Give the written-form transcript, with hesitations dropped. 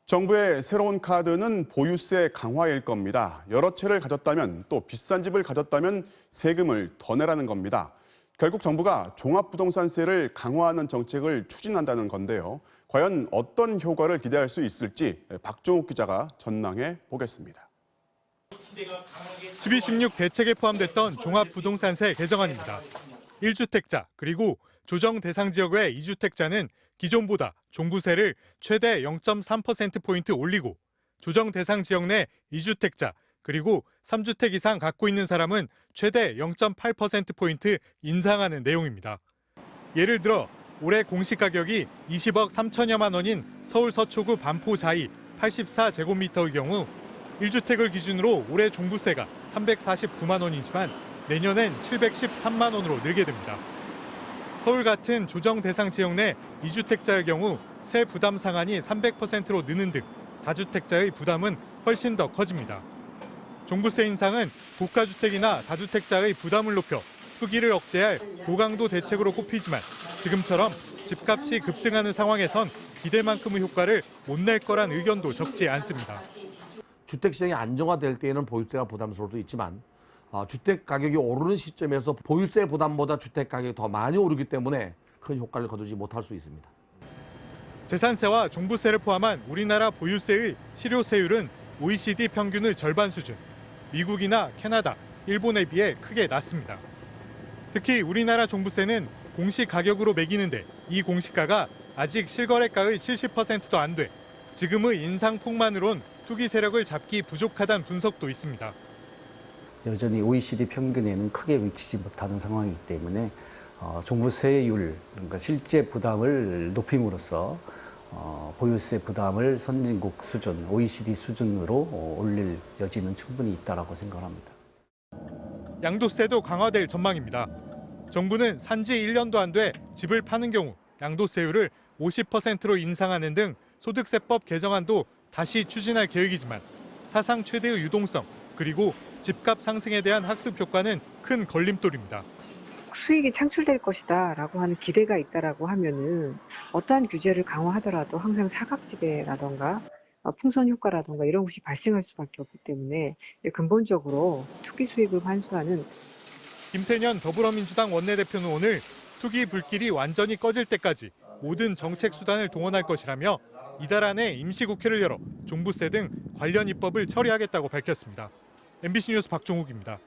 정부의 새로운 카드는 보유세 강화일 겁니다. 여러 채를 가졌다면 또 비싼 집을 가졌다면 세금을 더 내라는 겁니다. 결국 정부가 종합부동산세를 강화하는 정책을 추진한다는 건데요. 과연 어떤 효과를 기대할 수 있을지 박종욱 기자가 전망해 보겠습니다. 12.16 대책에 포함됐던 종합부동산세 개정안입니다. 1주택자 그리고 조정 대상 지역 외 2주택자는 기존보다 종부세를 최대 0.3%포인트 올리고 조정 대상 지역 내 2주택자 그리고 3주택 이상 갖고 있는 사람은 최대 0.8%포인트 인상하는 내용입니다. 예를 들어 올해 공시가격이 20억 3천여만 원인 서울 서초구 반포 자이 84제곱미터의 경우 1주택을 기준으로 올해 종부세가 349만 원이지만 내년엔 713만 원으로 늘게 됩니다. 서울 같은 조정 대상 지역 내 2주택자의 경우 세 부담 상한이 300%로 느는 등 다주택자의 부담은 훨씬 더 커집니다. 종부세 인상은 고가주택이나 다주택자의 부담을 높여 투기를 억제할 고강도 대책으로 꼽히지만 지금처럼 집값이 급등하는 상황에선 기대만큼의 효과를 못 낼 거란 의견도 적지 않습니다. 주택 시장이 안정화될 때에는 보유세가 부담스러울 수 있지만 주택 가격이 오르는 시점에서 보유세 부담보다 주택 가격이 더 많이 오르기 때문에 큰 효과를 거두지 못할 수 있습니다. 재산세와 종부세를 포함한 우리나라 보유세의 실효세율은 OECD 평균의 절반 수준, 미국이나 캐나다, 일본에 비해 크게 낮습니다. 특히 우리나라 종부세는 공시가격으로 매기는데 이 공시가가 아직 실거래가의 70%도 안 돼 지금의 인상폭만으론 투기 세력을 잡기 부족하다는 분석도 있습니다. 여전히 OECD 평균에는 크게 미치지 못하는 상황이기 때문에 종부세율, 그러니까 실제 부담을 높임으로써 보유세 부담을 선진국 수준, OECD 수준으로 올릴 여지는 충분히 있다고 생각합니다. 양도세도 강화될 전망입니다. 정부는 산지 1년도 안 돼 집을 파는 경우 양도세율을 50%로 인상하는 등 소득세법 개정안도 다시 추진할 계획이지만 사상 최대의 유동성 그리고 집값 상승에 대한 학습 효과는 큰 걸림돌입니다. 수익이 창출될 것이다라고 하는 기대가 있다라고 하면은 어떠한 규제를 강화하더라도 항상 사각지대라던가 풍선 효과라던가 이런 것이 발생할 수밖에 없기 때문에 근본적으로 투기 수익을 환수하는 김태년 더불어민주당 원내대표는 오늘 투기 불길이 완전히 꺼질 때까지 모든 정책 수단을 동원할 것이라며 이달 안에 임시국회를 열어 종부세 등 관련 입법을 처리하겠다고 밝혔습니다. MBC 뉴스 박종욱입니다.